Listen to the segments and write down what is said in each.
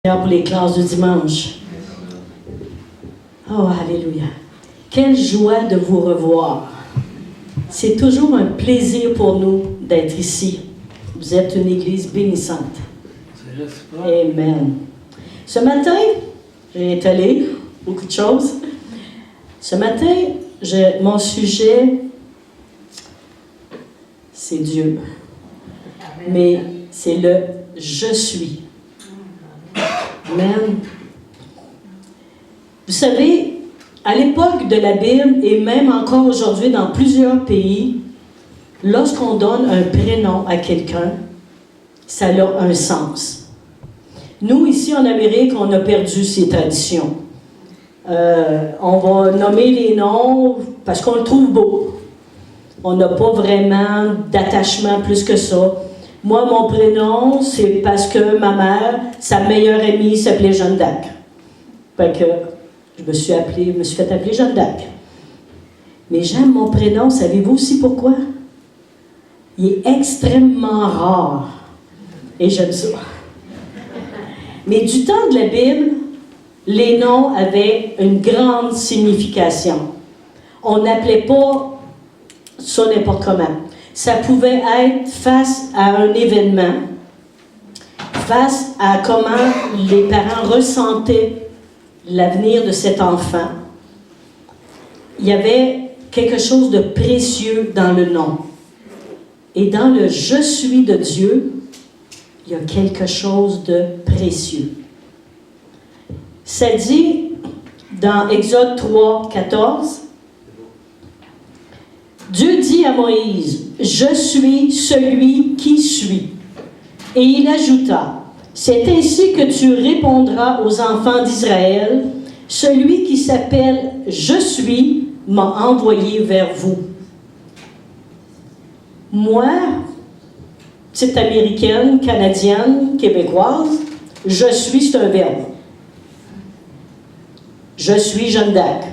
Pour les classes du dimanche. Oh, alléluia. Quelle joie de vous revoir. C'est toujours un plaisir pour nous d'être ici. Vous êtes une église bénissante. Amen. Ce matin, j'ai étalé beaucoup de choses. Ce matin, mon sujet, c'est Dieu. Mais c'est le « je suis ». Amen. Vous savez, à l'époque de la Bible, et même encore aujourd'hui dans plusieurs pays, lorsqu'on donne un prénom à quelqu'un, ça a un sens. Nous, ici en Amérique, on a perdu ces traditions. On va nommer les noms parce qu'on le trouve beau. On n'a pas vraiment d'attachement plus que ça. Moi, mon prénom, c'est parce que ma mère, sa meilleure amie s'appelait Jeanne d'Arc. Fait que je me suis fait appeler Jeanne d'Arc. Mais j'aime mon prénom, savez-vous aussi pourquoi? Il est extrêmement rare. Et j'aime ça. Mais du temps de la Bible, les noms avaient une grande signification. On n'appelait pas ça n'importe comment. Ça pouvait être face à un événement, face à comment les parents ressentaient l'avenir de cet enfant. Il y avait quelque chose de précieux dans le nom. Et dans le « je suis » de Dieu, il y a quelque chose de précieux. Ça dit dans Exode 3, 14, Dieu dit à Moïse, « Je suis celui qui suis. » Et il ajouta, « C'est ainsi que tu répondras aux enfants d'Israël, celui qui s'appelle « Je suis » m'a envoyé vers vous. » Moi, petite américaine, canadienne, québécoise, « Je suis » c'est un verbe. Je suis Jeanne d'Arc.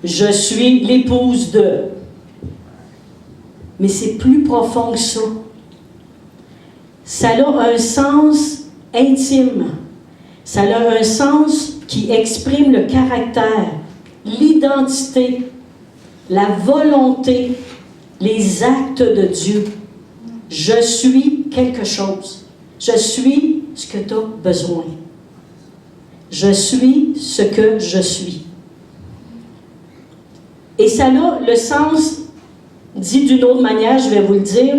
Je suis l'épouse de... Mais c'est plus profond que ça. Ça a un sens intime. Ça a un sens qui exprime le caractère, l'identité, la volonté, les actes de Dieu. Je suis quelque chose. Je suis ce que tu as besoin. Je suis ce que je suis. Et ça a le sens... Dit d'une autre manière, je vais vous le dire,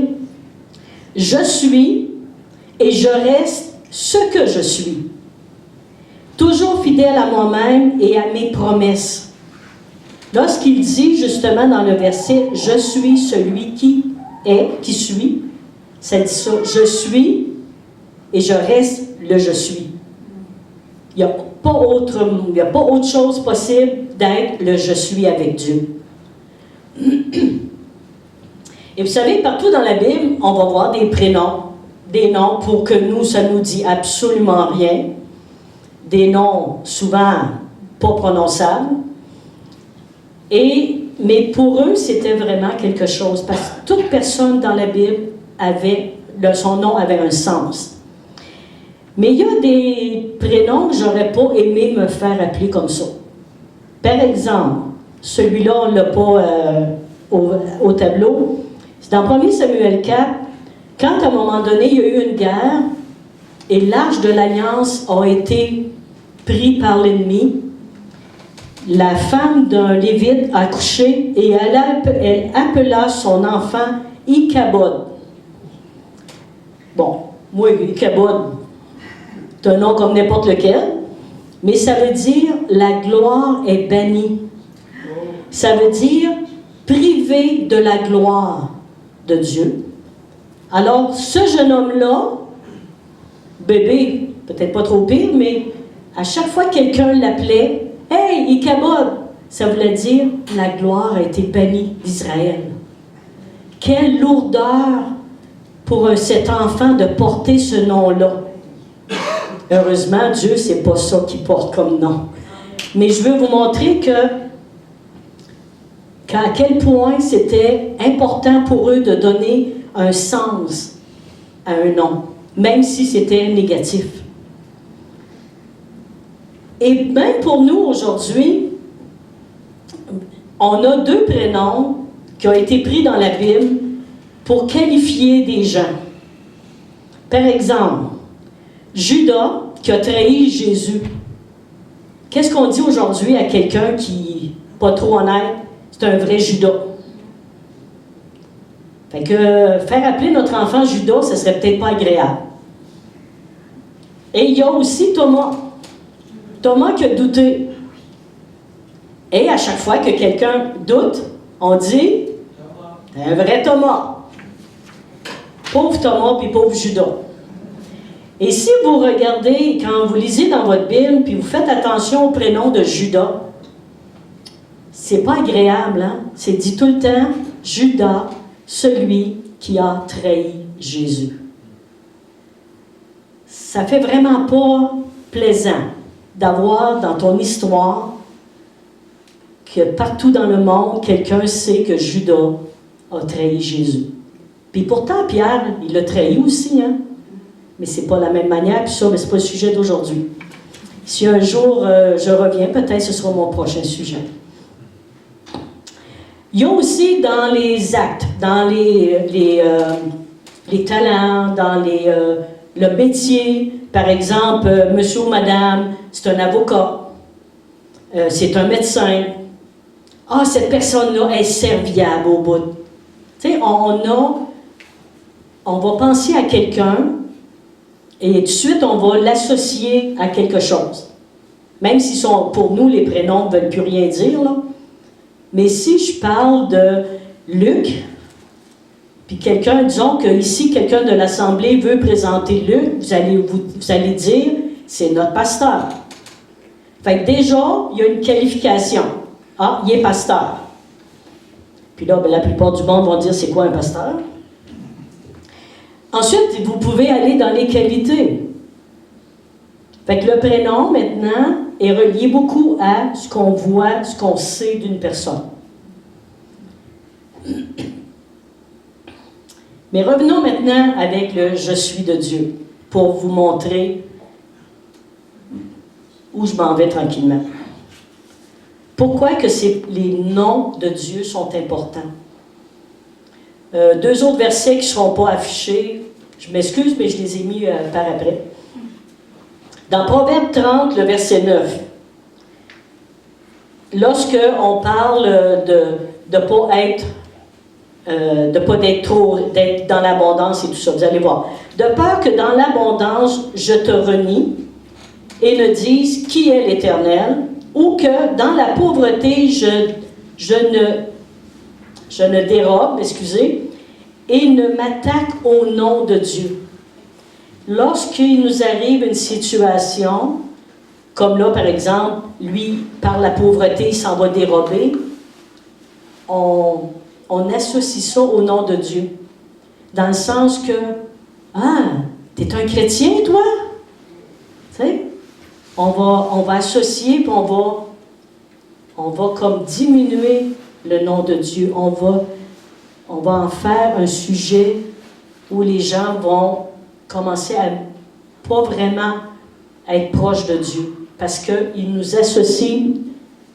je suis et je reste ce que je suis. Toujours fidèle à moi-même et à mes promesses. Lorsqu'il dit justement dans le verset, je suis celui qui est, qui suis, ça dit ça, je suis et je reste le je suis. Il n'y a pas autre chose possible d'être le je suis avec Dieu. Et vous savez, partout dans la Bible, on va voir des prénoms, des noms pour que nous, ça nous dit absolument rien, des noms souvent pas prononçables. Mais pour eux, c'était vraiment quelque chose, parce que toute personne dans la Bible son nom avait un sens. Mais il y a des prénoms que j'aurais pas aimé me faire appeler comme ça. Par exemple, celui-là, on ne l'a pas au tableau. C'est dans 1 Samuel 4, quand à un moment donné, il y a eu une guerre et l'arche de l'Alliance a été pris par l'ennemi, la femme d'un Lévite a accouché et elle appela son enfant Ichabod. Bon, moi, Ichabod, c'est un nom comme n'importe lequel, mais ça veut dire « la gloire est bannie ». Ça veut dire « privé de la gloire ». De Dieu. Alors, ce jeune homme-là, bébé, peut-être pas trop pire, mais à chaque fois que quelqu'un l'appelait, « Hey, Ichabod », ça voulait dire « La gloire a été bannie d'Israël ». Quelle lourdeur pour cet enfant de porter ce nom-là. Heureusement, Dieu, c'est pas ça qu'il porte comme nom. Mais je veux vous montrer à quel point c'était important pour eux de donner un sens à un nom, même si c'était négatif. Et même pour nous aujourd'hui, on a deux prénoms qui ont été pris dans la Bible pour qualifier des gens. Par exemple, Judas qui a trahi Jésus. Qu'est-ce qu'on dit aujourd'hui à quelqu'un qui n'est pas trop honnête? C'est un vrai Judas. Fait que faire appeler notre enfant Judas, ce serait peut-être pas agréable. Et il y a aussi Thomas. Thomas qui a douté. Et à chaque fois que quelqu'un doute, on dit « un vrai Thomas ». Pauvre Thomas puis pauvre Judas. Et si vous regardez, quand vous lisez dans votre Bible, puis vous faites attention au prénom de Judas, c'est pas agréable, hein? C'est dit tout le temps « Judas, celui qui a trahi Jésus ». Ça fait vraiment pas plaisant d'avoir dans ton histoire que partout dans le monde, quelqu'un sait que Judas a trahi Jésus. Puis pourtant, Pierre, il l'a trahi aussi, hein? Mais c'est pas la même manière, puis ça, mais c'est pas le sujet d'aujourd'hui. Si un jour je reviens, peut-être ce sera mon prochain sujet. Il y a aussi dans les actes, dans les talents, dans le métier, par exemple, monsieur ou madame, c'est un avocat, c'est un médecin. Ah, cette personne-là est serviable au bout. Tu sais, on va penser à quelqu'un et tout de suite, on va l'associer à quelque chose. Même si pour nous, les prénoms ne veulent plus rien dire, là. Mais si je parle de Luc, puis disons qu'ici, quelqu'un de l'Assemblée veut présenter Luc, vous allez dire, c'est notre pasteur. Fait que déjà, il y a une qualification. Ah, il est pasteur. Puis là, la plupart du monde vont dire, c'est quoi un pasteur? Ensuite, vous pouvez aller dans les qualités. Fait que le prénom, maintenant, est relié beaucoup à ce qu'on voit, ce qu'on sait d'une personne. Mais revenons maintenant avec le « Je suis de Dieu » pour vous montrer où je m'en vais tranquillement. Pourquoi que les noms de Dieu sont importants? Deux autres versets qui ne seront pas affichés. Je m'excuse, mais je les ai mis par après. Dans Proverbe 30, le verset 9, lorsque on parle de ne pas être d'être dans l'abondance et tout ça, vous allez voir. De peur que dans l'abondance, je te renie et ne dise qui est l'Éternel, ou que dans la pauvreté, je ne dérobe, et ne m'attaque au nom de Dieu. Lorsqu'il nous arrive une situation, comme là, par exemple, lui, par la pauvreté, il s'en va dérober, on associe ça au nom de Dieu. Dans le sens que, t'es un chrétien, toi? Tu sais? On va associer, puis on va comme diminuer le nom de Dieu. On va en faire un sujet où les gens vont commencer à pas vraiment être proches de Dieu. Parce qu'ils nous associent,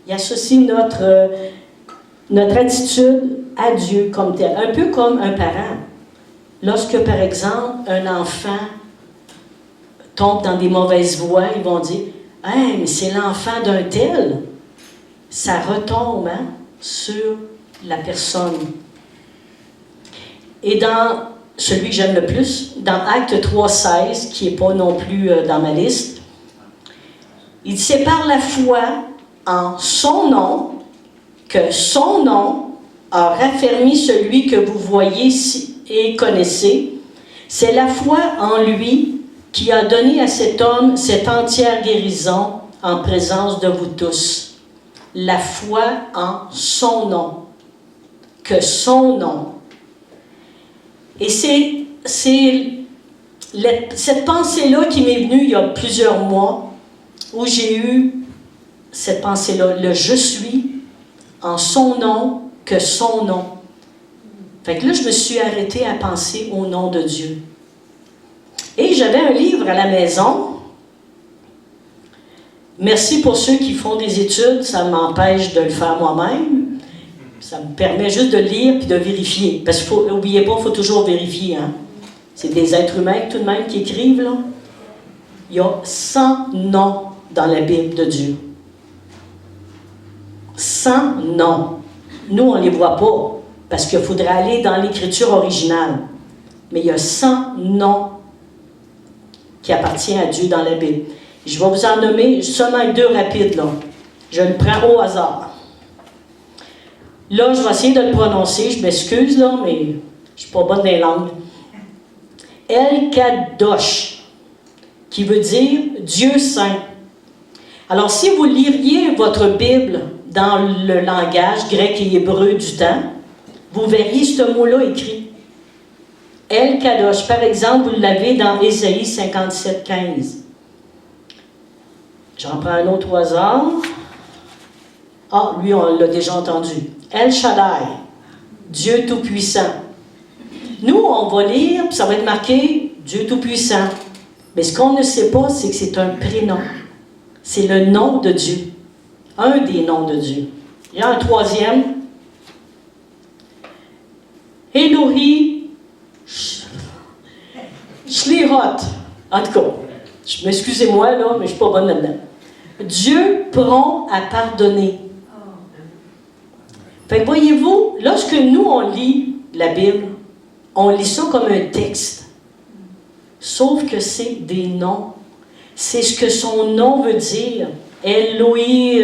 ils associent notre attitude à Dieu comme tel. Un peu comme un parent. Lorsque, par exemple, un enfant tombe dans des mauvaises voies, ils vont dire « Hey, mais c'est l'enfant d'un tel. » Ça retombe sur la personne. Et dans celui que j'aime le plus, dans Acte 3,16, qui n'est pas non plus dans ma liste, il dit « C'est par la foi en son nom que son nom a raffermi celui que vous voyez et connaissez. C'est la foi en lui qui a donné à cet homme cette entière guérison en présence de vous tous. La foi en son nom. Que son nom. » Et c'est cette pensée-là qui m'est venue il y a plusieurs mois, où j'ai eu cette pensée-là, le « je suis » en son nom, que son nom. Fait que là, je me suis arrêtée à penser au nom de Dieu. Et j'avais un livre à la maison, Merci pour ceux qui font des études, ça m'empêche de le faire moi-même. Ça me permet juste de lire puis de vérifier. Parce qu'il n'oubliez pas, il faut toujours vérifier. Hein? C'est des êtres humains tout de même qui écrivent, là. Il y a 100 noms dans la Bible de Dieu. 100 noms. Nous, on ne les voit pas, parce qu'il faudrait aller dans l'écriture originale. Mais il y a 100 noms qui appartiennent à Dieu dans la Bible. Je vais vous en nommer seulement 2 rapides, là. Je le prends au hasard. Là, je vais essayer de le prononcer. Je m'excuse, là, mais je ne suis pas bonne dans les langues. El Kadosh, qui veut dire Dieu saint. Alors, si vous liriez votre Bible dans le langage grec et hébreu du temps, vous verriez ce mot-là écrit. El Kadosh, par exemple, vous l'avez dans Ésaïe 57, 15. J'en prends un autre au hasard. Ah, lui, on l'a déjà entendu. El Shaddai, Dieu Tout-Puissant. Nous, on va lire, puis ça va être marqué Dieu Tout-Puissant. Mais ce qu'on ne sait pas, c'est que c'est un prénom. C'est le nom de Dieu. Un des noms de Dieu. Il y a un troisième. Elohi Shlihot. En tout cas, m'excusez-moi là, mais je ne suis pas bonne là-dedans. Dieu prompt à pardonner. Fait que voyez-vous, lorsque nous on lit la Bible, on lit ça comme un texte. Sauf que c'est des noms. C'est ce que son nom veut dire. Elohi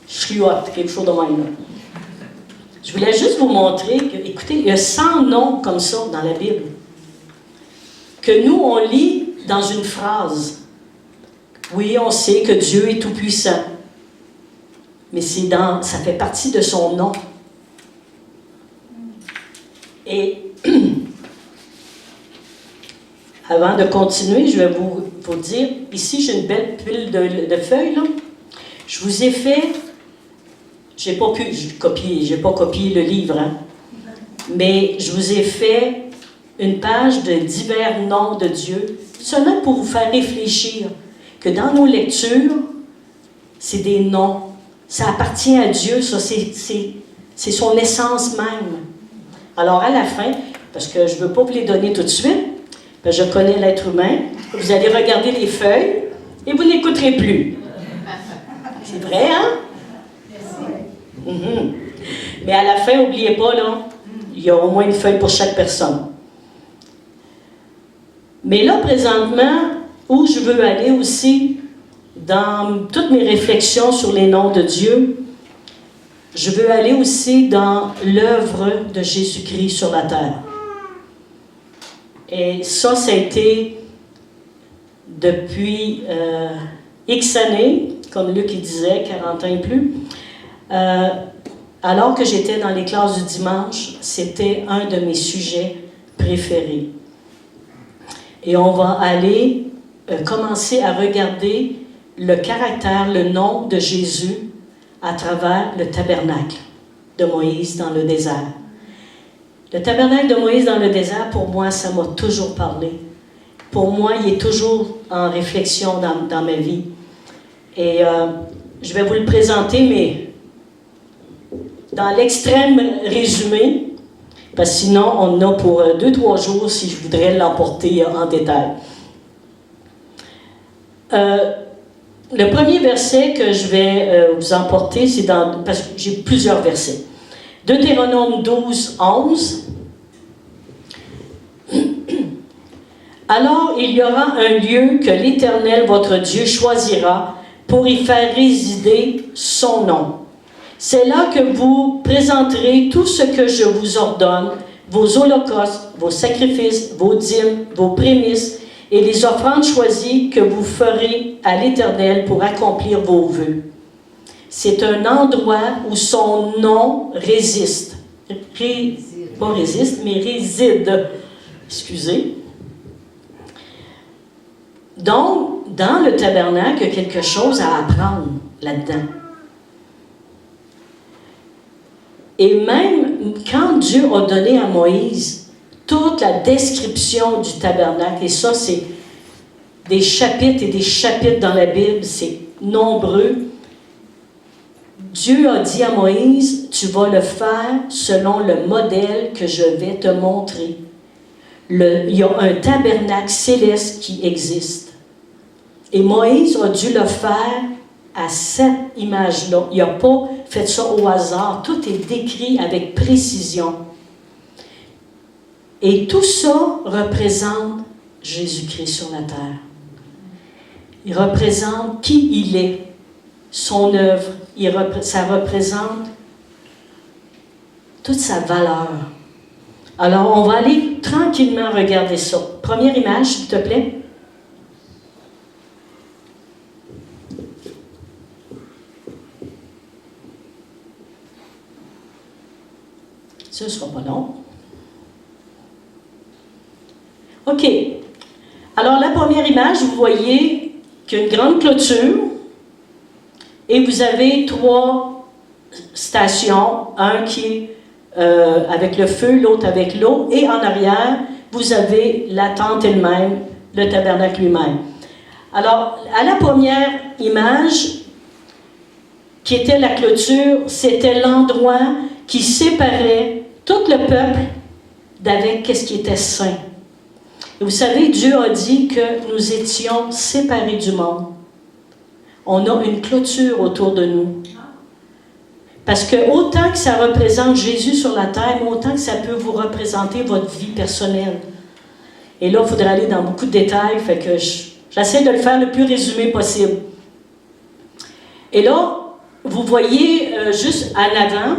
Shlihot, quelque chose de même. Je voulais juste vous montrer que, écoutez, il y a 100 noms comme ça dans la Bible. Que nous, on lit dans une phrase. Oui, on sait que Dieu est tout-puissant. Mais ça fait partie de son nom. Et avant de continuer, je vais vous dire, ici j'ai une belle pile de feuilles. Là. Je vous ai fait, j'ai pas copié le livre, hein, mais je vous ai fait une page de divers noms de Dieu, seulement pour vous faire réfléchir que dans nos lectures, c'est des noms. Ça appartient à Dieu, ça, c'est son essence même. Alors, à la fin, parce que je ne veux pas vous les donner tout de suite, parce que je connais l'être humain, vous allez regarder les feuilles et vous n'écouterez plus. C'est vrai, hein? Mm-hmm. Mais à la fin, n'oubliez pas, là, il y a au moins une feuille pour chaque personne. Mais là, présentement, où je veux aller aussi, dans toutes mes réflexions sur les noms de Dieu, je veux aller aussi dans l'œuvre de Jésus-Christ sur la terre. Et ça a été depuis X années, comme Luc il disait, 40 ans et plus. Alors que j'étais dans les classes du dimanche, c'était un de mes sujets préférés. Et on va aller commencer à regarder le caractère, le nom de Jésus à travers le tabernacle de Moïse dans le désert. Le tabernacle de Moïse dans le désert, pour moi, ça m'a toujours parlé. Pour moi, il est toujours en réflexion dans ma vie. Et je vais vous le présenter, mais dans l'extrême résumé, parce que sinon, on en a pour 2-3 jours si je voudrais l'emporter en détail. Le premier verset que je vais vous emporter, c'est parce que j'ai plusieurs versets. Deutéronome 12, 11. Alors il y aura un lieu que l'Éternel, votre Dieu, choisira pour y faire résider son nom. C'est là que vous présenterez tout ce que je vous ordonne, vos holocaustes, vos sacrifices, vos dîmes, vos prémices et les offrandes choisies que vous ferez à l'Éternel pour accomplir vos vœux. C'est un endroit où son nom réside. Pas résiste, mais réside. Excusez. Donc, dans le tabernacle, il y a quelque chose à apprendre là-dedans. Et même quand Dieu a donné à Moïse toute la description du tabernacle, et ça c'est des chapitres et des chapitres dans la Bible, c'est nombreux. Dieu a dit à Moïse, tu vas le faire selon le modèle que je vais te montrer. Il y a un tabernacle céleste qui existe. Et Moïse a dû le faire à cette image-là. Il n'a pas fait ça au hasard. Tout est décrit avec précision. Et tout ça représente Jésus-Christ sur la terre. Il représente qui il est, son œuvre. Ça représente toute sa valeur. Alors, on va aller tranquillement regarder ça. Première image, s'il te plaît. Ça ne sera pas long. OK. Alors, la première image, vous voyez qu'il y a une grande clôture et vous avez 3 stations. Un qui est avec le feu, l'autre avec l'eau. Et en arrière, vous avez la tente elle-même, le tabernacle lui-même. Alors, à la première image, qui était la clôture, c'était l'endroit qui séparait tout le peuple d'avec ce qui était saint. Et vous savez, Dieu a dit que nous étions séparés du monde. On a une clôture autour de nous. Parce que autant que ça représente Jésus sur la terre, autant que ça peut vous représenter votre vie personnelle. Et là, il faudrait aller dans beaucoup de détails, fait que j'essaie de le faire le plus résumé possible. Et là, vous voyez juste en avant,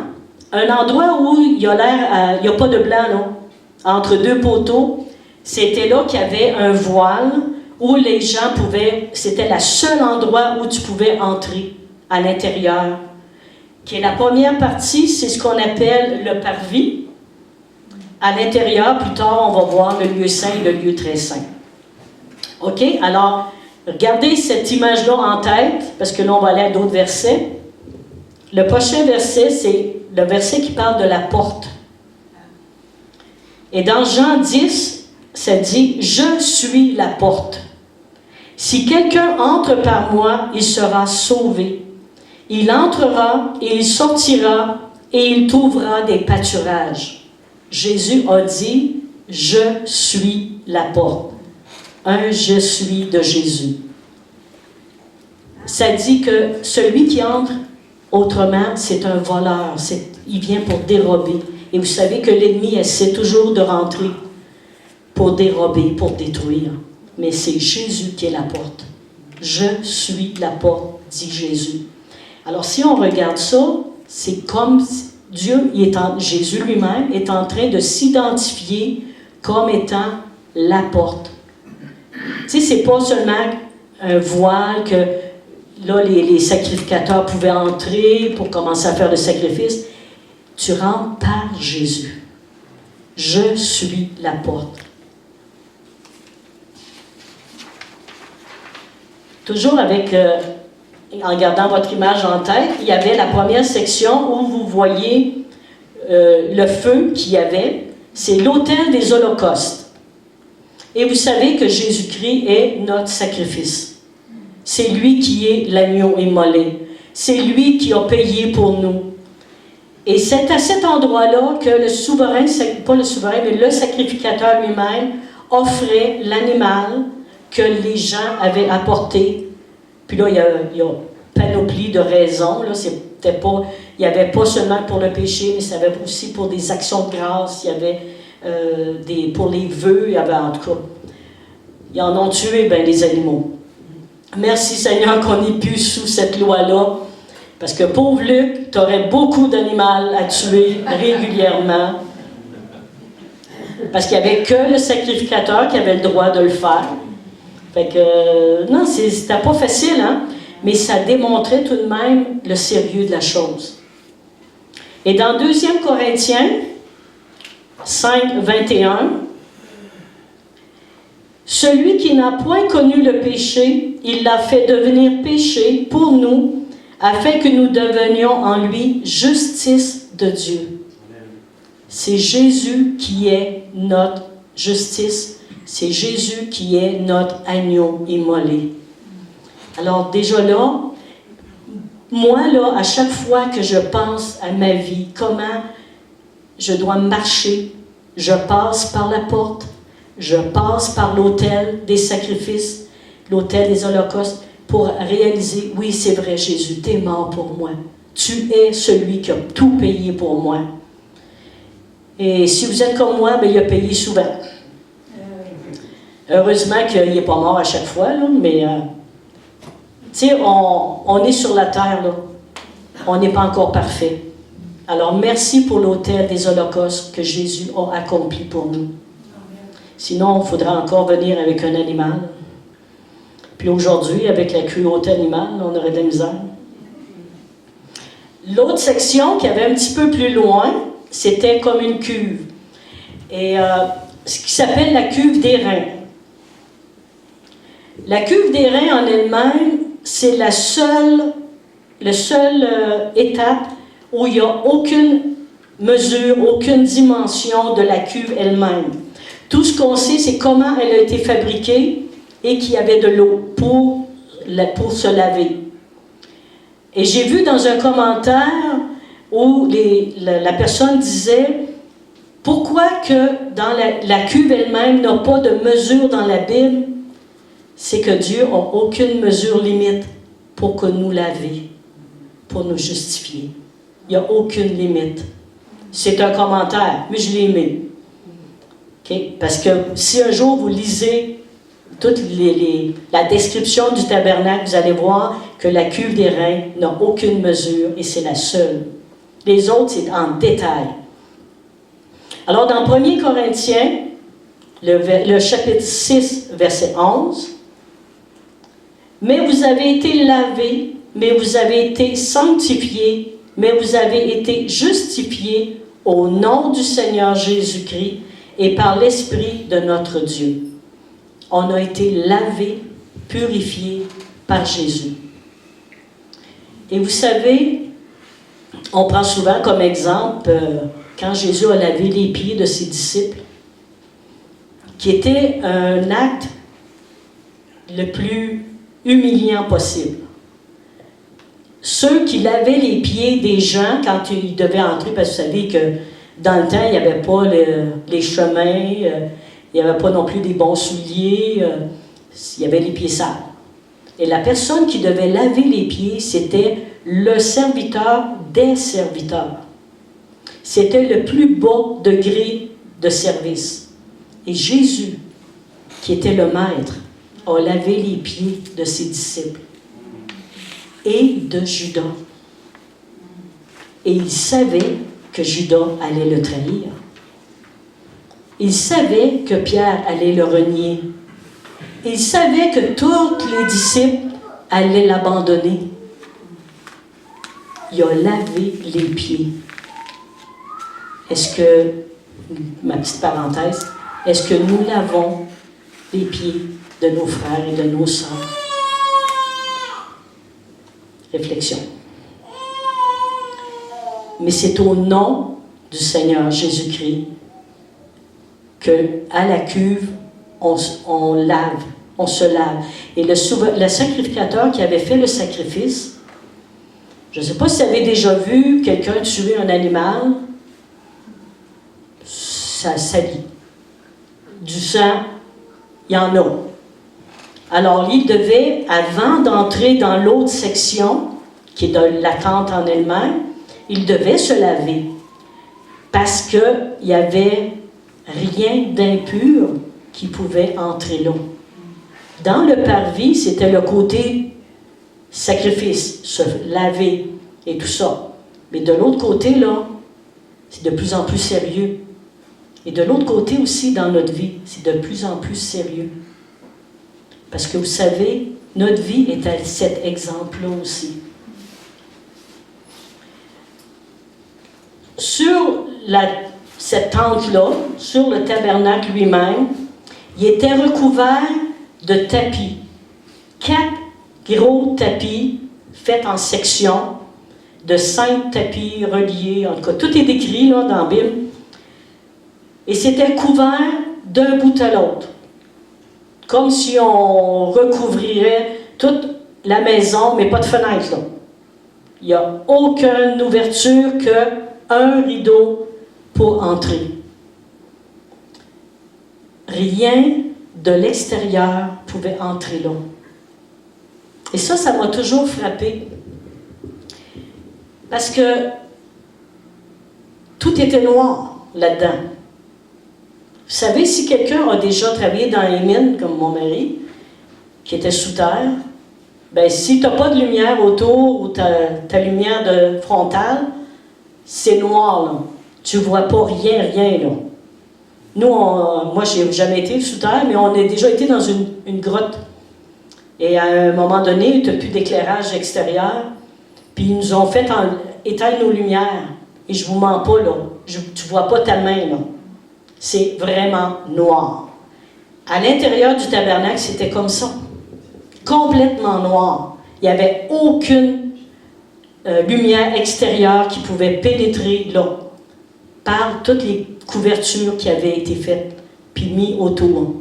un endroit où il y a pas de blanc, là, entre 2 poteaux. C'était là qu'il y avait un voile où les gens c'était le seul endroit où tu pouvais entrer à l'intérieur. Qui est la première partie, c'est ce qu'on appelle le parvis. À l'intérieur, plus tard, on va voir le lieu saint et le lieu très saint. OK? Alors, regardez cette image-là en tête, parce que là, on va aller à d'autres versets. Le prochain verset, c'est le verset qui parle de la porte. Et dans Jean 10, ça dit « Je suis la porte. Si quelqu'un entre par moi, il sera sauvé. Il entrera et il sortira et il trouvera des pâturages. » Jésus a dit « Je suis la porte. » Un « Je suis » de Jésus. Ça dit que celui qui entre autrement, c'est un voleur. Il vient pour dérober. Et vous savez que l'ennemi essaie toujours de rentrer pour dérober, pour détruire. Mais c'est Jésus qui est la porte. « Je suis la porte », dit Jésus. Alors, si on regarde ça, c'est comme Jésus lui-même est en train de s'identifier comme étant la porte. Tu sais, c'est pas seulement un voile que là, les sacrificateurs pouvaient entrer pour commencer à faire le sacrifice. Tu rentres par Jésus. Je suis la porte. Toujours avec... en gardant votre image en tête, il y avait la première section où vous voyez le feu qu'il y avait. C'est l'autel des holocaustes. Et vous savez que Jésus-Christ est notre sacrifice. C'est lui qui est l'agneau immolé. C'est lui qui a payé pour nous. Et c'est à cet endroit-là que le souverain, pas le souverain, mais le sacrificateur lui-même offrait l'animal que les gens avaient apporté. Puis là, il y a panoplie de raisons. Là, il n'y avait pas seulement pour le péché, mais ça avait aussi pour des actions de grâce. Il y avait pour les vœux. Il y avait, en tout cas, ils en ont tué les animaux. Merci Seigneur qu'on n'est plus sous cette loi-là. Parce que pauvre Luc, tu aurais beaucoup d'animaux à tuer régulièrement. Parce qu'il n'y avait que le sacrificateur qui avait le droit de le faire. Fait que, non, c'était pas facile, hein? Mais ça démontrait tout de même le sérieux de la chose. Et dans 2 Corinthiens 5, 21, « Celui qui n'a point connu le péché, il l'a fait devenir péché pour nous, afin que nous devenions en lui justice de Dieu. » C'est Jésus qui est notre justice. C'est Jésus qui est notre agneau immolé. Alors déjà là, moi là, à chaque fois que je pense à ma vie, comment je dois marcher, je passe par la porte, je passe par l'autel des sacrifices, l'autel des holocaustes, pour réaliser, oui, c'est vrai, Jésus, tu es mort pour moi. Tu es celui qui a tout payé pour moi. Et si vous êtes comme moi, bien, il a payé souvent. Heureusement qu'il n'est pas mort à chaque fois, là, mais tu sais, on est sur la terre, là. On n'est pas encore parfait. Alors, merci pour l'autel des holocaustes que Jésus a accompli pour nous. Sinon, il faudra encore venir avec un animal. Puis aujourd'hui, avec la cruauté animale, on aurait de la misère. L'autre section qui avait un petit peu plus loin, c'était comme une cuve. Et ce qui s'appelle la cuve des reins. La cuve des reins en elle-même, c'est la seule étape où il n'y a aucune mesure, aucune dimension de la cuve elle-même. Tout ce qu'on sait, c'est comment elle a été fabriquée et qu'il y avait de l'eau pour se laver. Et j'ai vu dans un commentaire où la personne disait « Pourquoi que dans la cuve elle-même n'a pas de mesure dans la Bible? C'est que Dieu n'a aucune mesure limite pour que nous laver, pour nous justifier. Il n'y a aucune limite. » C'est un commentaire, mais je l'ai aimé. Okay? Parce que si un jour vous lisez toute la description du tabernacle, vous allez voir que la cuve des reins n'a aucune mesure et c'est la seule. Les autres, c'est en détail. Alors, dans 1 Corinthiens, le chapitre 6, verset 11, « Mais vous avez été lavés, mais vous avez été sanctifiés, mais vous avez été justifiés au nom du Seigneur Jésus-Christ et par l'Esprit de notre Dieu. » On a été lavés, purifiés par Jésus. Et vous savez, on prend souvent comme exemple quand Jésus a lavé les pieds de ses disciples, qui était un acte le plus humiliant possible. Ceux qui lavaient les pieds des gens quand ils devaient entrer, parce que vous savez que dans le temps, il n'y avait pas les chemins, il n'y avait pas non plus des bons souliers, il y avait les pieds sales. Et la personne qui devait laver les pieds, c'était le serviteur des serviteurs. C'était le plus bas degré de service. Et Jésus, qui était le maître, a lavé les pieds de ses disciples et de Judas. Et il savait que Judas allait le trahir. Il savait que Pierre allait le renier. Il savait que tous les disciples allaient l'abandonner. Il a lavé les pieds. Est-ce que, ma petite parenthèse, est-ce que nous lavons les pieds de nos frères et de nos sœurs? Réflexion. Mais c'est au nom du Seigneur Jésus-Christ qu'à la cuve, on lave, on se lave. Et le sacrificateur qui avait fait le sacrifice, je ne sais pas si vous avez déjà vu quelqu'un tuer un animal, ça salit. Du sang, il y en a. Alors, il devait, avant d'entrer dans l'autre section, qui est dans la tente en elle-même, il devait se laver. Parce qu'il n'y avait rien d'impur qui pouvait entrer là. Dans le parvis, c'était le côté sacrifice, se laver et tout ça. Mais de l'autre côté, là, c'est de plus en plus sérieux. Et de l'autre côté aussi, dans notre vie, c'est de plus en plus sérieux. Parce que vous savez, notre vie est à cet exemple-là aussi. Sur cette tente-là, sur le tabernacle lui-même, il était recouvert de tapis. 4 gros tapis faits en sections, de 5 tapis reliés, en tout cas, tout est décrit là, dans la Bible. Et c'était couvert d'un bout à l'autre. comme si on recouvrirait toute la maison, mais pas de fenêtre, là. Il n'y a aucune ouverture qu'un rideau pour entrer. Rien de l'extérieur pouvait entrer là. Et ça m'a toujours frappé. Parce que tout était noir là-dedans. Vous savez, si quelqu'un a déjà travaillé dans les mines, comme mon mari, qui était sous terre, bien, si tu n'as pas de lumière autour ou ta lumière de frontale, c'est noir, là. Tu ne vois pas rien, là. Nous, moi, je n'ai jamais été sous terre, mais on a déjà été dans une grotte. Et à un moment donné, tu n'as plus d'éclairage extérieur. Puis ils nous ont fait éteindre nos lumières. Et je ne vous mens pas, là. Tu ne vois pas ta main, là. C'est vraiment noir. À l'intérieur du tabernacle, c'était comme ça. Complètement noir. Il n'y avait aucune lumière extérieure qui pouvait pénétrer là, par toutes les couvertures qui avaient été faites, puis mises autour.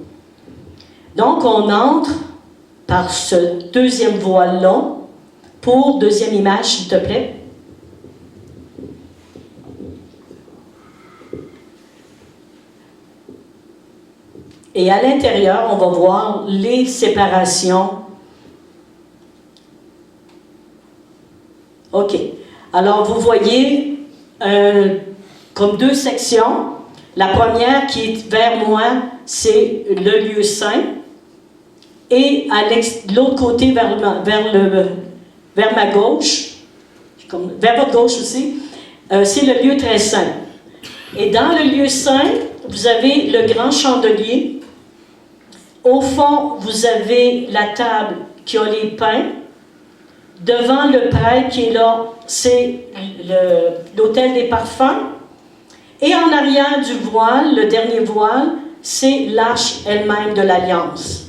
Donc, on entre par ce deuxième voile-là, pour deuxième image, s'il te plaît. Et à l'intérieur, on va voir les séparations. OK. Alors, vous voyez comme deux sections. La première qui est vers moi, c'est le lieu saint. Et à l'autre côté, vers ma gauche, vers votre gauche aussi, c'est le lieu très saint. Et dans le lieu saint, vous avez le grand chandelier. Au fond, vous avez la table qui a les pains. Devant le prêtre qui est là, c'est l'autel des parfums. Et en arrière du voile, le dernier voile, c'est l'arche elle-même de l'Alliance.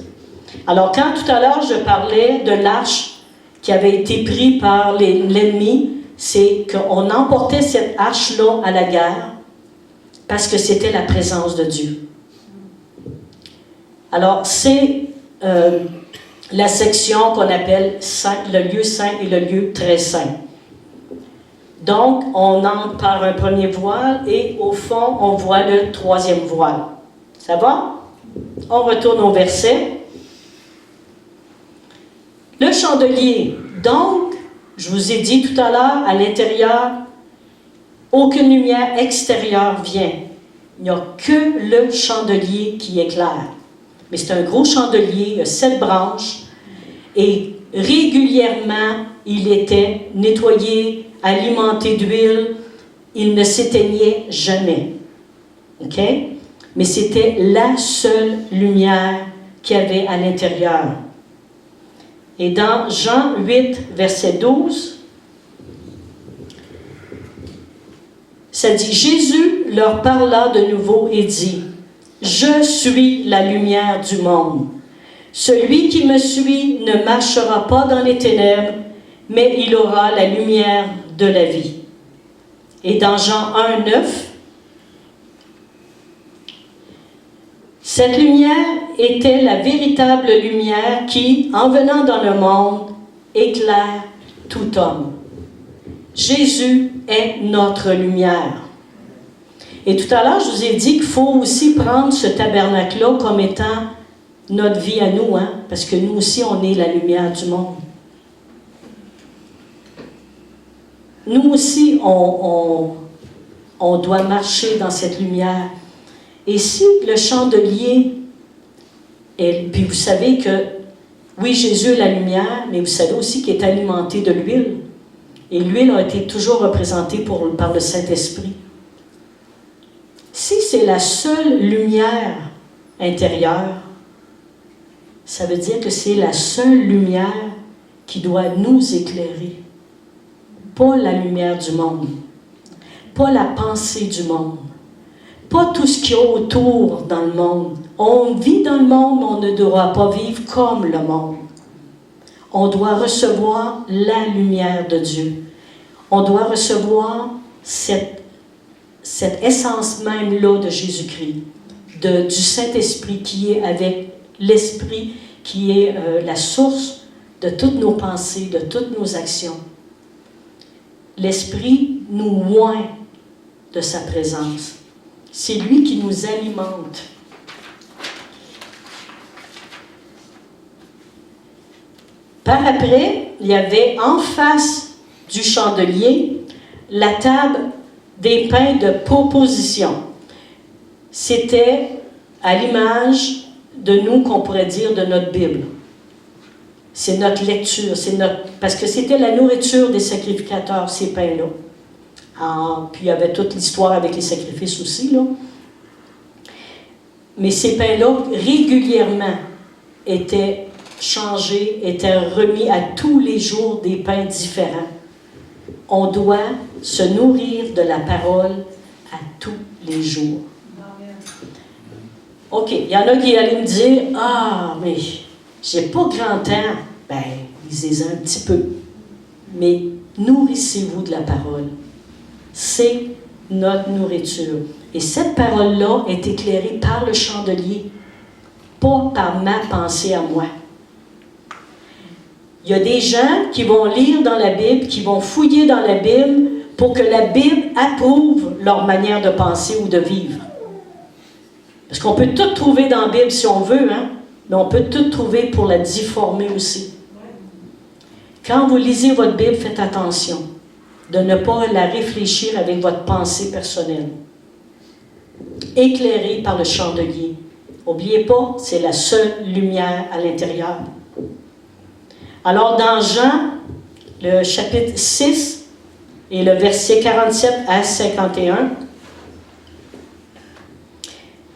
Alors, quand tout à l'heure, je parlais de l'arche qui avait été prise par l'ennemi, c'est qu'on emportait cette arche-là à la guerre parce que c'était la présence de Dieu. Alors, c'est la section qu'on appelle le lieu saint et le lieu très saint. Donc, on entre par un premier voile et au fond, on voit le troisième voile. Ça va? On retourne au verset. Le chandelier. Donc, je vous ai dit tout à l'heure, à l'intérieur, aucune lumière extérieure vient. Il n'y a que le chandelier qui éclaire. Mais c'est un gros chandelier, il a 7 branches, et régulièrement, il était nettoyé, alimenté d'huile, il ne s'éteignait jamais. OK? Mais c'était la seule lumière qu'il y avait à l'intérieur. Et dans Jean 8, verset 12, ça dit, Jésus leur parla de nouveau et dit, « Je suis la lumière du monde. Celui qui me suit ne marchera pas dans les ténèbres, mais il aura la lumière de la vie. » Et dans Jean 1, 9, cette lumière était la véritable lumière qui, en venant dans le monde, éclaire tout homme. Jésus est notre lumière. Et tout à l'heure, je vous ai dit qu'il faut aussi prendre ce tabernacle-là comme étant notre vie à nous, hein, parce que nous aussi, on est la lumière du monde. Nous aussi, on doit marcher dans cette lumière. Et si le chandelier, puis vous savez que, oui, Jésus est la lumière, mais vous savez aussi qu'il est alimenté de l'huile. Et l'huile a été toujours représentée par le Saint-Esprit. Si c'est la seule lumière intérieure, ça veut dire que c'est la seule lumière qui doit nous éclairer. Pas la lumière du monde, pas la pensée du monde, pas tout ce qu'il y a autour dans le monde. On vit dans le monde, mais on ne doit pas vivre comme le monde. On doit recevoir la lumière de Dieu. On doit recevoir cette essence même-là de Jésus-Christ, du Saint-Esprit qui est avec l'Esprit qui est la source de toutes nos pensées, de toutes nos actions. L'Esprit nous oint de sa présence. C'est lui qui nous alimente. Par après, il y avait en face du chandelier la table des pains de proposition. C'était à l'image de nous qu'on pourrait dire de notre Bible. C'est notre lecture, parce que c'était la nourriture des sacrificateurs, ces pains-là. Puis il y avait toute l'histoire avec les sacrifices aussi, là. Mais ces pains-là, régulièrement, étaient changés, étaient remis à tous les jours des pains différents. On doit se nourrir de la parole à tous les jours. OK, il y en a qui allaient me dire « Ah, mais j'ai pas grand temps. » Ben, lisez-en un petit peu. Mais nourrissez-vous de la parole. C'est notre nourriture. Et cette parole-là est éclairée par le chandelier, pas par ma pensée à moi. Il y a des gens qui vont lire dans la Bible, qui vont fouiller dans la Bible pour que la Bible approuve leur manière de penser ou de vivre. Parce qu'on peut tout trouver dans la Bible si on veut, hein? Mais on peut tout trouver pour la difformer aussi. Quand vous lisez votre Bible, faites attention de ne pas la réfléchir avec votre pensée personnelle. Éclairée par le chandelier. N'oubliez pas, c'est la seule lumière à l'intérieur. Alors, dans Jean, le chapitre 6 et le verset 47 à 51,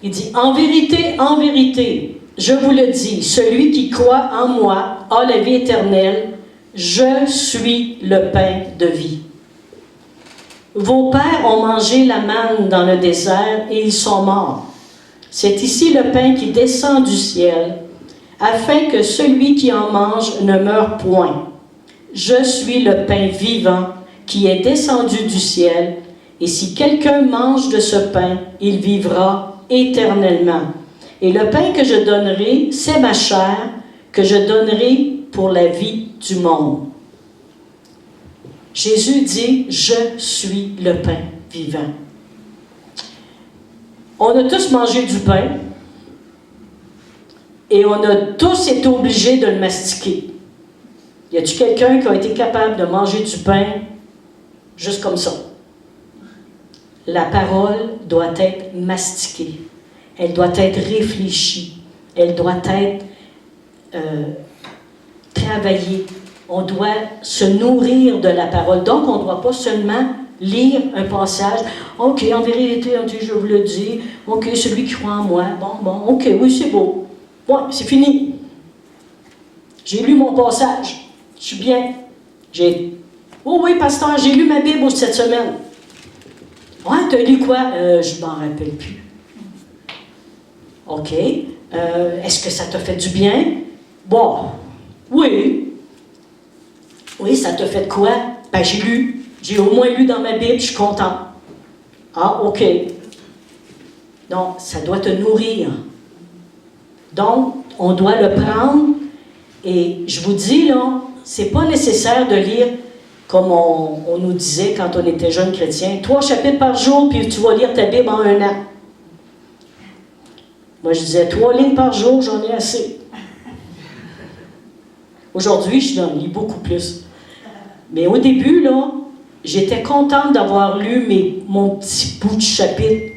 il dit « En vérité, je vous le dis, celui qui croit en moi a la vie éternelle. Je suis le pain de vie. Vos pères ont mangé la manne dans le désert et ils sont morts. C'est ici le pain qui descend du ciel, afin que celui qui en mange ne meure point. Je suis le pain vivant qui est descendu du ciel, et si quelqu'un mange de ce pain, il vivra éternellement. Et le pain que je donnerai, c'est ma chair, que je donnerai pour la vie du monde. » Jésus dit « Je suis le pain vivant. » On a tous mangé du pain et on a tous été obligés de le mastiquer. Y a-t-il quelqu'un qui a été capable de manger du pain juste comme ça? La parole doit être mastiquée. Elle doit être réfléchie. Elle doit être travaillée. On doit se nourrir de la parole. Donc, on ne doit pas seulement lire un passage. « OK, en vérité, je vous le dis. OK, celui qui croit en moi. Bon, OK, oui, c'est beau. Ouais, c'est fini. J'ai lu mon passage. Je suis bien. Oh oui, pasteur, j'ai lu ma Bible cette semaine. Ouais, tu as lu quoi? Je ne m'en rappelle plus. OK. Est-ce que ça t'a fait du bien? Bon, oui. Oui, ça t'a fait quoi? Ben, j'ai lu. J'ai au moins lu dans ma Bible, je suis content. Ah, OK. Donc, ça doit te nourrir. Donc, on doit le prendre. Et je vous dis, là, c'est pas nécessaire de lire comme on nous disait quand on était jeunes chrétiens. 3 chapitres par jour, puis tu vas lire ta Bible en 1 an. Moi, je disais 3 lignes par jour, j'en ai assez. Aujourd'hui, je lis beaucoup plus. Mais au début, là, j'étais contente d'avoir lu mon petit bout de chapitre.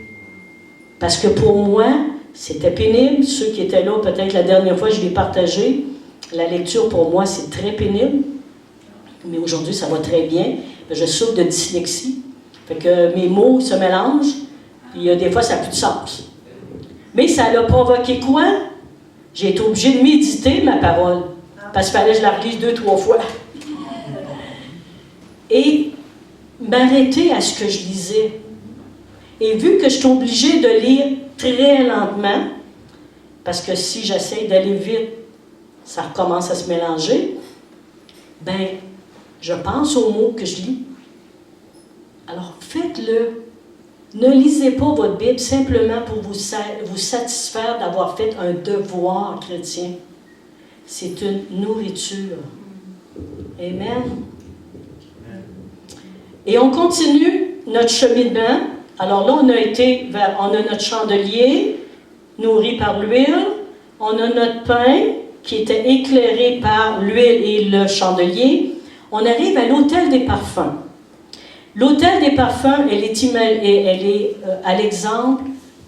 Parce que pour moi, c'était pénible. Ceux qui étaient là, peut-être la dernière fois, je l'ai partagé. La lecture, pour moi, c'est très pénible. Mais aujourd'hui, ça va très bien. Je souffre de dyslexie. Fait que mes mots se mélangent. Puis des fois, ça n'a plus de sens. Mais ça l'a provoqué quoi? J'ai été obligée de méditer ma parole. Parce qu'il fallait que je la relise 2-3 fois. Et m'arrêter à ce que je lisais. Et vu que je suis obligée de lire très lentement, parce que si j'essaie d'aller vite, ça recommence à se mélanger, ben, je pense aux mots que je lis. Alors, faites-le. Ne lisez pas votre Bible simplement pour vous satisfaire d'avoir fait un devoir chrétien. C'est une nourriture. Amen. Et on continue notre cheminement. Alors là, on a notre chandelier, nourri par l'huile. On a notre pain, qui était éclairé par l'huile et le chandelier. On arrive à l'autel des parfums. L'autel des parfums, elle est à l'exemple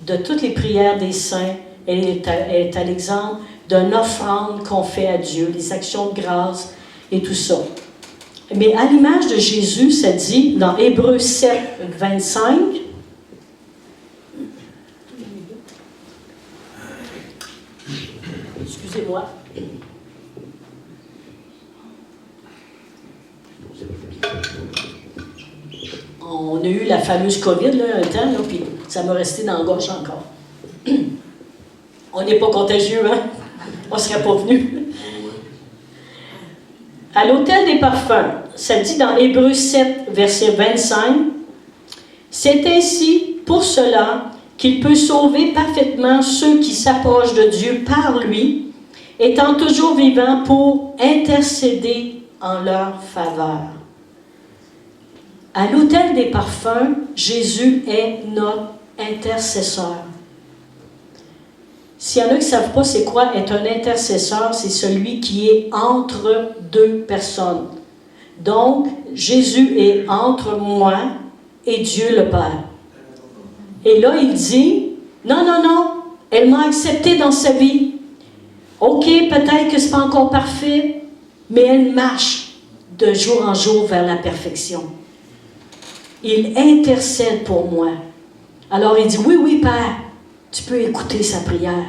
de toutes les prières des saints. Elle est à l'exemple d'une offrande qu'on fait à Dieu, les actions de grâce et tout ça. Mais à l'image de Jésus, ça dit dans Hébreux 7, 25, excusez-moi. On a eu la fameuse COVID, là, un temps, là, puis ça m'a resté dans la gorge encore. On n'est pas contagieux, hein? On ne serait pas venu. À l'autel des parfums, ça dit dans Hébreux 7, verset 25, « C'est ainsi, pour cela, qu'il peut sauver parfaitement ceux qui s'approchent de Dieu par lui, étant toujours vivant pour intercéder en leur faveur. » À l'autel des parfums, Jésus est notre intercesseur. S'il y en a qui ne savent pas c'est quoi être un intercesseur, c'est celui qui est entre deux personnes. Donc, Jésus est entre moi et Dieu le Père. Et là, il dit, non, elle m'a accepté dans sa vie. OK, peut-être que ce n'est pas encore parfait, mais elle marche de jour en jour vers la perfection. Il intercède pour moi. Alors il dit, oui, Père, tu peux écouter sa prière.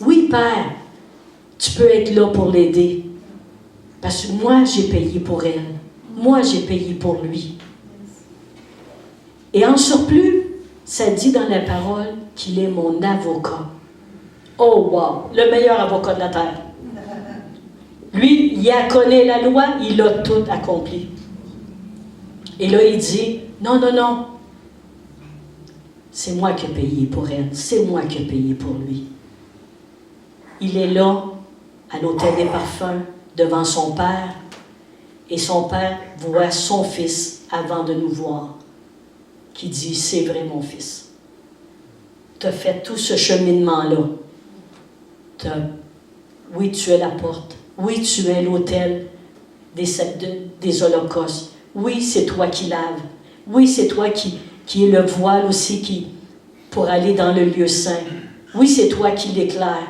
Oui, Père, tu peux être là pour l'aider. Parce que moi, j'ai payé pour elle. Moi, j'ai payé pour lui. Et en surplus, ça dit dans la parole qu'il est mon avocat. Oh, wow! Le meilleur avocat de la terre. Lui, il a connaît la loi, il a tout accompli. Et là, il dit, non, c'est moi qui ai payé pour elle, c'est moi qui ai payé pour lui. Il est là, à l'autel des parfums, devant son Père, et son Père voit son Fils avant de nous voir, qui dit, c'est vrai mon Fils. Tu as fait tout ce cheminement-là. Oui, tu es la porte. Oui, tu es l'autel des holocaustes. Oui, c'est toi qui laves. Oui, c'est toi qui est le voile aussi pour aller dans le lieu saint. Oui, c'est toi qui l'éclaire.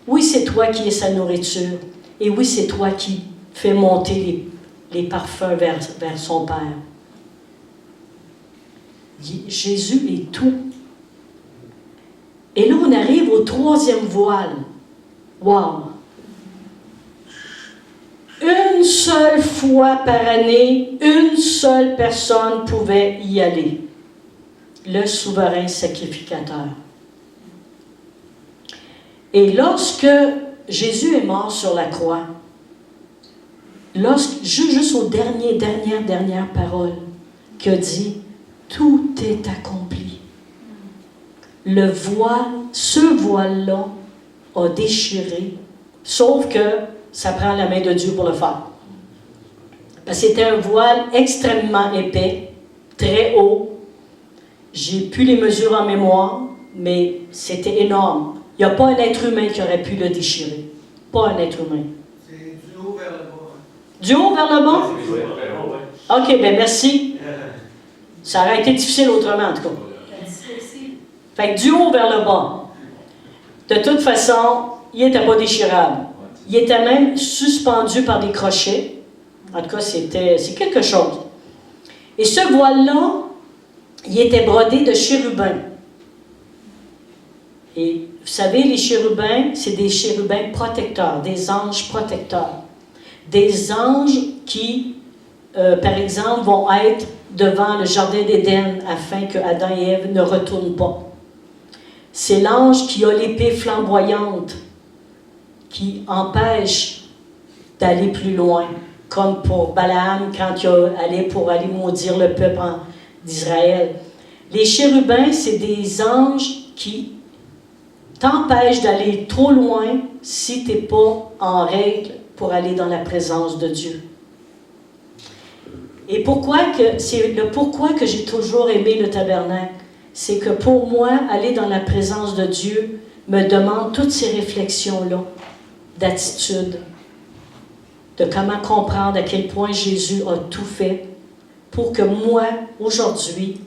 Oui, c'est toi qui es sa nourriture. Et oui, c'est toi qui fais monter les parfums vers son Père. Jésus est tout. Et là, on arrive au troisième voile. Wow! Une seule fois par année, une seule personne pouvait y aller. Le souverain sacrificateur. Et lorsque Jésus est mort sur la croix, juste aux dernières paroles, qu'il a dit, tout est accompli. Le voile, ce voile-là, a déchiré, sauf que ça prend la main de Dieu pour le faire. Parce que c'était un voile extrêmement épais, très haut. J'ai plus les mesures en mémoire, mais c'était énorme. Il n'y a pas un être humain qui aurait pu le déchirer. Pas un être humain. C'est du haut vers le bas. Du haut vers le bas? OK, bien merci. Ça aurait été difficile autrement, en tout cas. Fait que du haut vers le bas. De toute façon, il n'était pas déchirable. Il était même suspendu par des crochets. En tout cas, c'est quelque chose. Et ce voile-là, il était brodé de chérubins. Et vous savez, les chérubins, c'est des chérubins protecteurs, des anges protecteurs. Des anges qui, par exemple, vont être devant le jardin d'Éden afin que Adam et Ève ne retournent pas. C'est l'ange qui a l'épée flamboyante qui empêche d'aller plus loin, comme pour Balaam quand il allait pour aller maudire le peuple d'Israël. Les chérubins, c'est des anges qui t'empêchent d'aller trop loin si tu n'es pas en règle pour aller dans la présence de Dieu. Et c'est le pourquoi que j'ai toujours aimé le tabernacle. C'est que pour moi, aller dans la présence de Dieu me demande toutes ces réflexions-là, d'attitude, de comment comprendre à quel point Jésus a tout fait pour que moi, aujourd'hui,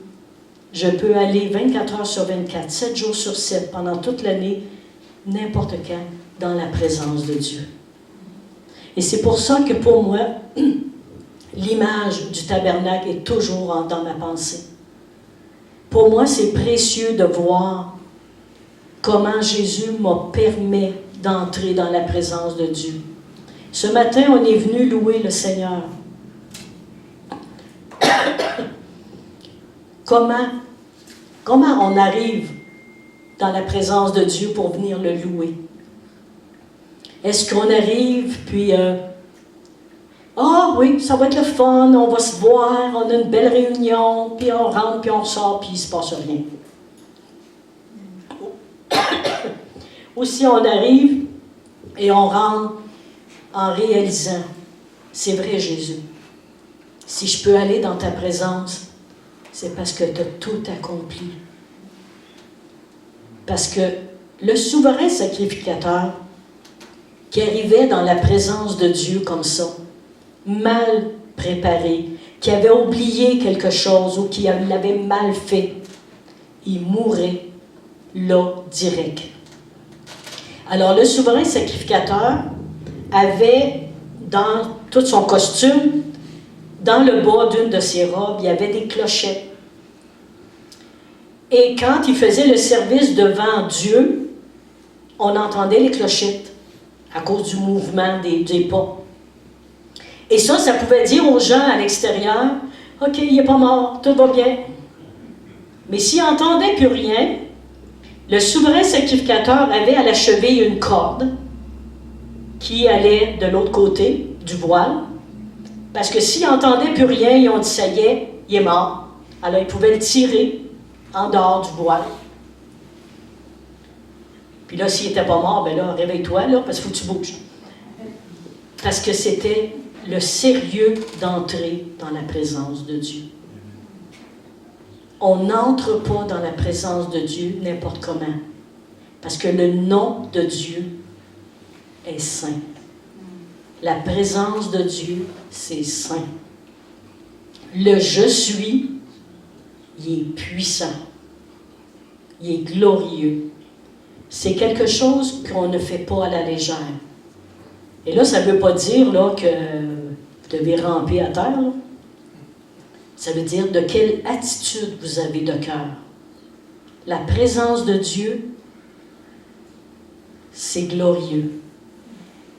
je peux aller 24 heures sur 24, 7 jours sur 7, pendant toute l'année, n'importe quand, dans la présence de Dieu. Et c'est pour ça que pour moi, l'image du tabernacle est toujours dans ma pensée. Pour moi, c'est précieux de voir comment Jésus m'a permis d'entrer dans la présence de Dieu. Ce matin, on est venu louer le Seigneur. Comment on arrive dans la présence de Dieu pour venir le louer? Est-ce qu'on arrive, puis oui, ça va être le fun, on va se voir, on a une belle réunion, puis on rentre, puis on sort, puis il ne se passe rien. Ou si on arrive et on rentre en réalisant, c'est vrai Jésus, si je peux aller dans ta présence, c'est parce que tu as tout accompli. Parce que le souverain sacrificateur qui arrivait dans la présence de Dieu comme ça, mal préparé, qui avait oublié quelque chose ou qui l'avait mal fait, il mourrait là, direct. Alors, le souverain sacrificateur avait dans tout son costume, dans le bas d'une de ses robes, il y avait des clochettes. Et quand il faisait le service devant Dieu, on entendait les clochettes à cause du mouvement des pas. Et ça pouvait dire aux gens à l'extérieur, « OK, il n'est pas mort, tout va bien. » Mais s'ils n'entendaient plus rien, le souverain sacrificateur avait à la cheville une corde qui allait de l'autre côté du voile, parce que s'ils n'entendaient plus rien, ils ont dit « Ça y est, il est mort. » Alors ils pouvaient le tirer en dehors du voile. Puis là, s'il n'était pas mort, ben là, réveille-toi, là, parce qu'il faut que tu bouges. Parce que c'était le sérieux d'entrer dans la présence de Dieu. On n'entre pas dans la présence de Dieu n'importe comment. Parce que le nom de Dieu est saint. La présence de Dieu, c'est saint. Le « je suis », il est puissant. Il est glorieux. C'est quelque chose qu'on ne fait pas à la légère. Et là, ça ne veut pas dire là, que vous devez ramper à terre. Là. Ça veut dire de quelle attitude vous avez de cœur. La présence de Dieu, c'est glorieux.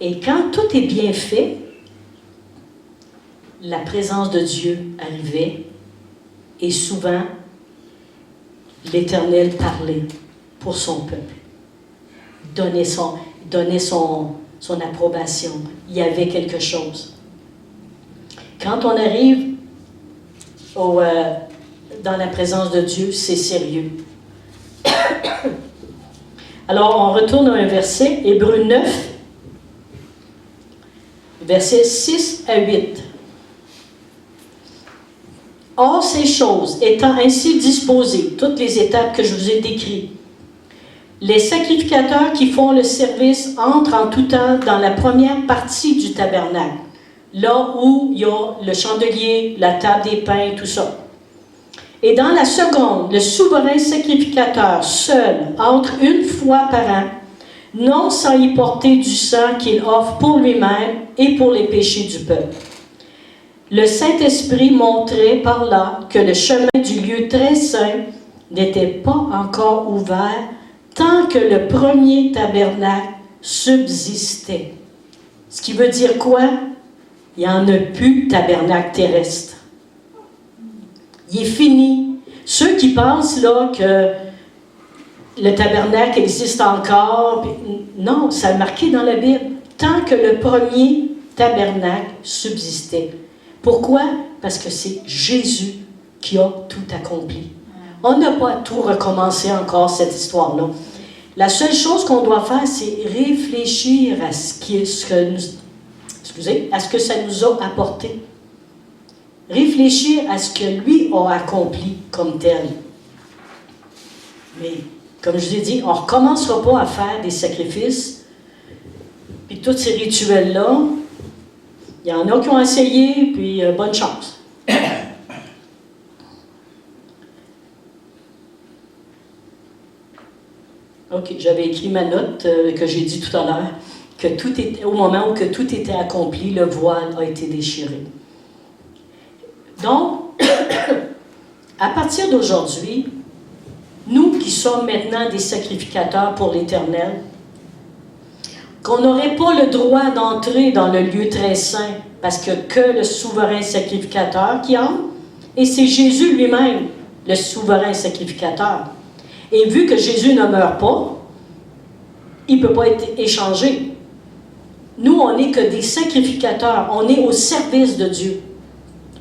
Et quand tout est bien fait, la présence de Dieu arrivait et souvent, l'Éternel parlait pour son peuple. Donnait son approbation. Il y avait quelque chose. Quand on arrive dans la présence de Dieu, c'est sérieux. Alors, on retourne à un verset, Hébreux 9, versets 6 à 8. Or, ces choses étant ainsi disposées, toutes les étapes que je vous ai décrites, les sacrificateurs qui font le service entrent en tout temps dans la première partie du tabernacle, là où il y a le chandelier, la table des pains, tout ça. Et dans la seconde, le souverain sacrificateur seul entre une fois par an, non sans y porter du sang qu'il offre pour lui-même et pour les péchés du peuple. Le Saint-Esprit montrait par là que le chemin du lieu très saint n'était pas encore ouvert tant que le premier tabernacle subsistait. Ce qui veut dire quoi? Il n'y en a plus de tabernacle terrestre. Il est fini. Ceux qui pensent là que le tabernacle existe encore, non, ça est marqué dans la Bible, tant que le premier tabernacle subsistait. Pourquoi? Parce que c'est Jésus qui a tout accompli. On n'a pas à tout recommencer encore, cette histoire-là. La seule chose qu'on doit faire, c'est réfléchir à ce que ça nous a apporté. Réfléchir à ce que lui a accompli comme tel. Mais, comme je vous ai dit, on ne recommencera pas à faire des sacrifices. Puis tous ces rituels-là, il y en a qui ont essayé, puis bonne chance. OK, j'avais écrit ma note que j'ai dit tout à l'heure, que tout était, au moment où que tout était accompli, le voile a été déchiré. Donc, à partir d'aujourd'hui, nous qui sommes maintenant des sacrificateurs pour l'Éternel, qu'on n'aurait pas le droit d'entrer dans le lieu très saint, parce que le souverain sacrificateur qui entre, et c'est Jésus lui-même, le souverain sacrificateur. Et vu que Jésus ne meurt pas, il ne peut pas être échangé. Nous, on n'est que des sacrificateurs, on est au service de Dieu.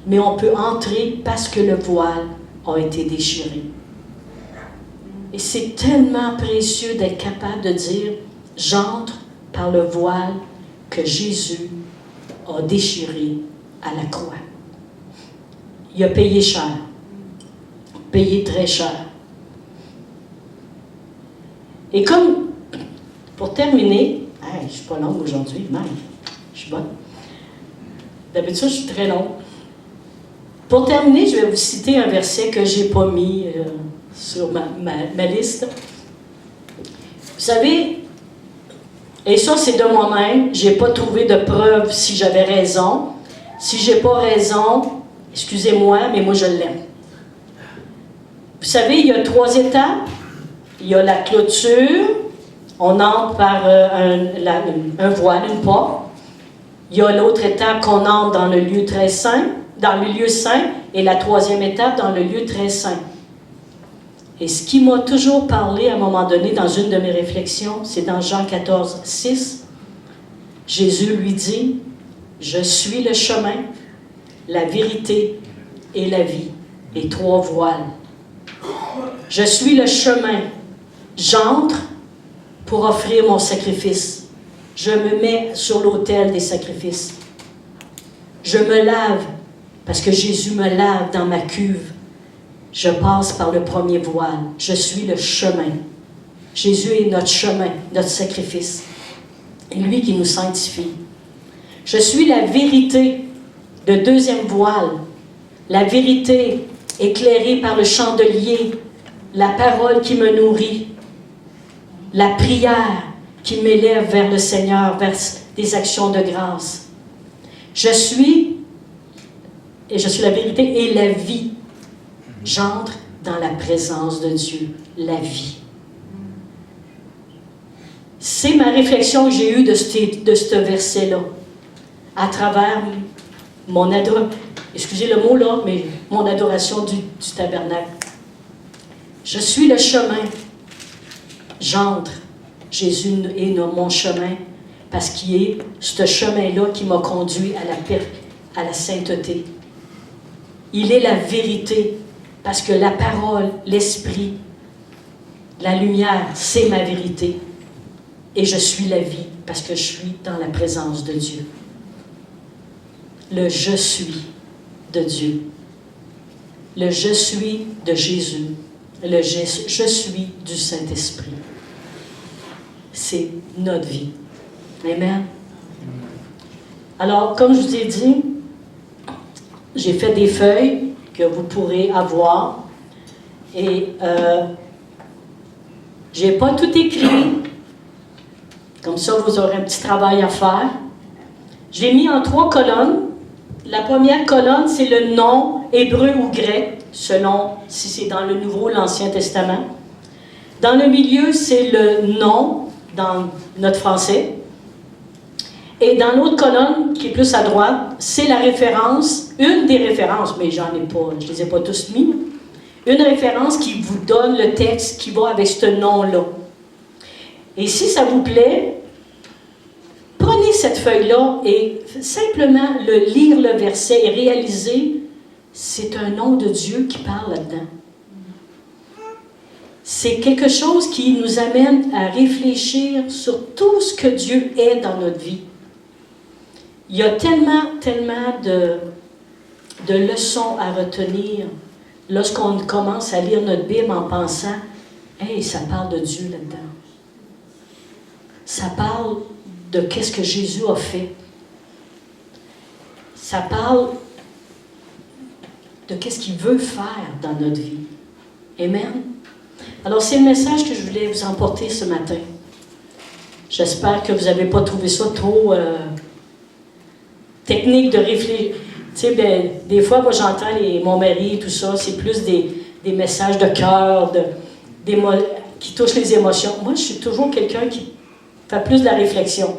Mais on peut entrer parce que le voile a été déchiré. Et c'est tellement précieux d'être capable de dire, j'entre par le voile que Jésus a déchiré à la croix. Il a payé cher, payé très cher. Et comme, pour terminer, je ne suis pas longue aujourd'hui, même, je suis bonne. D'habitude, je suis très longue. Pour terminer, je vais vous citer un verset que je n'ai pas mis sur ma liste. Vous savez, et ça c'est de moi-même, je n'ai pas trouvé de preuve si j'avais raison. Si je n'ai pas raison, excusez-moi, mais moi je l'aime. Vous savez, il y a 3 étapes. Il y a la clôture, on entre par un voile, une porte. Il y a l'autre étape qu'on entre dans le lieu très saint, dans le lieu saint, et la 3e étape dans le lieu très saint. Et ce qui m'a toujours parlé à un moment donné dans une de mes réflexions, c'est dans Jean 14, 6. Jésus lui dit, « Je suis le chemin, la vérité et la vie. » Et 3 voiles. Je suis le chemin. J'entre pour offrir mon sacrifice. Je me mets sur l'autel des sacrifices. Je me lave parce que Jésus me lave dans ma cuve. Je passe par le premier voile. Je suis le chemin. Jésus est notre chemin, notre sacrifice. Et lui qui nous sanctifie. Je suis la vérité, le 2e voile. La vérité éclairée par le chandelier, la parole qui me nourrit, la prière qui m'élève vers le Seigneur, vers des actions de grâce. Je suis la vérité et la vie. J'entre dans la présence de Dieu, la vie. C'est ma réflexion que j'ai eue de ce verset-là, à travers mon adoration, excusez le mot là, mais mon adoration du tabernacle. Je suis le chemin. J'entre. Jésus est mon chemin parce qu'il est ce chemin-là qui m'a conduit à la sainteté. Il est la vérité parce que la parole, l'esprit, la lumière, c'est ma vérité. Et je suis la vie parce que je suis dans la présence de Dieu. Le je suis de Dieu. Le je suis de Jésus. Le je suis du Saint-Esprit. C'est notre vie. Amen. Alors, comme je vous ai dit, j'ai fait des feuilles que vous pourrez avoir. Et je n'ai pas tout écrit. Comme ça, vous aurez un petit travail à faire. Je l'ai mis en 3 colonnes. La première colonne, c'est le nom hébreu ou grec, selon si c'est dans le Nouveau ou l'Ancien Testament. Dans le milieu, c'est le nom dans notre français. Et dans l'autre colonne, qui est plus à droite, c'est la référence, une des références, mais j'en ai pas, je ne les ai pas tous mis, une référence qui vous donne le texte qui va avec ce nom-là. Et si ça vous plaît, prenez cette feuille-là et simplement lire le verset et réaliser, c'est un nom de Dieu qui parle là-dedans. c'est quelque chose qui nous amène à réfléchir sur tout ce que Dieu est dans notre vie. Il y a tellement de leçons à retenir lorsqu'on commence à lire notre Bible en pensant « Hey, ça parle de Dieu là-dedans. Ça parle de qu'est-ce que Jésus a fait. Ça parle de qu'est-ce qu'il veut faire dans notre vie. » Amen. Alors, c'est le message que je voulais vous emporter ce matin. J'espère que vous n'avez pas trouvé ça trop technique de réfléchir. Tu sais, ben, des fois, moi, j'entends mon mari et tout ça, c'est plus des messages de cœur, qui touchent les émotions. Moi, je suis toujours quelqu'un qui fait plus de la réflexion.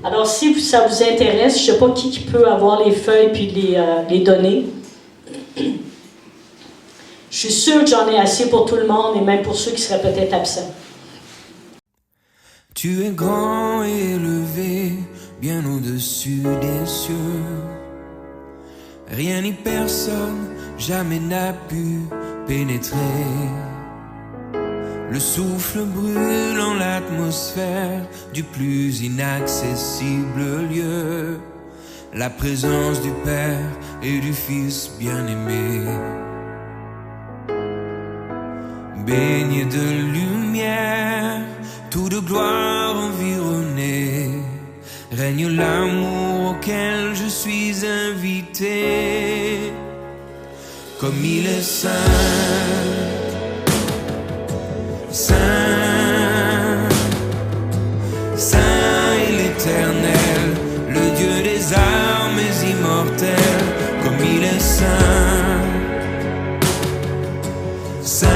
Alors, si ça vous intéresse, je ne sais pas qui peut avoir les feuilles puis les données. Je suis sûre que j'en ai assez pour tout le monde et même pour ceux qui seraient peut-être absents. Tu es grand et élevé, bien au-dessus des cieux. Rien ni personne jamais n'a pu pénétrer. Le souffle brûle en l'atmosphère du plus inaccessible lieu. La présence du Père et du Fils bien-aimé. Baigné de lumière, tout de gloire environné, règne l'amour auquel je suis invité. Comme il est saint, saint, saint est l'Éternel, le Dieu des armes immortelles. Comme il est saint, saint.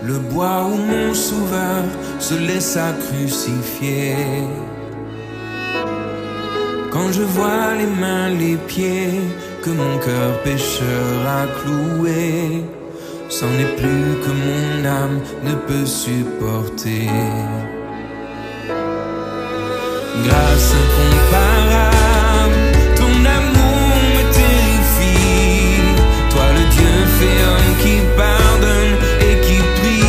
Le bois où mon sauveur se laissa crucifier. Quand je vois les mains, les pieds que mon cœur pécheur a cloué, c'en est plus que mon âme ne peut supporter. Grâce incomparable, ton amour me terrifie. Toi le Dieu fait homme qui pardonne et qui prie.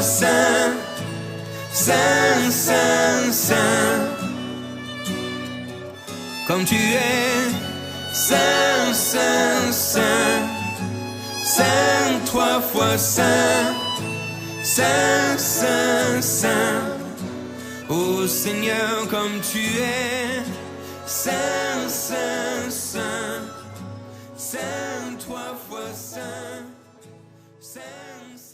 Saint, Saint, Saint, Saint, comme tu es, Saint, Saint, Saint, Saint, trois fois Saint, Saint, Saint, Saint, ô Seigneur, comme tu es, Saint, Saint, Saint, Saint, trois fois Saint, Saint, Saint.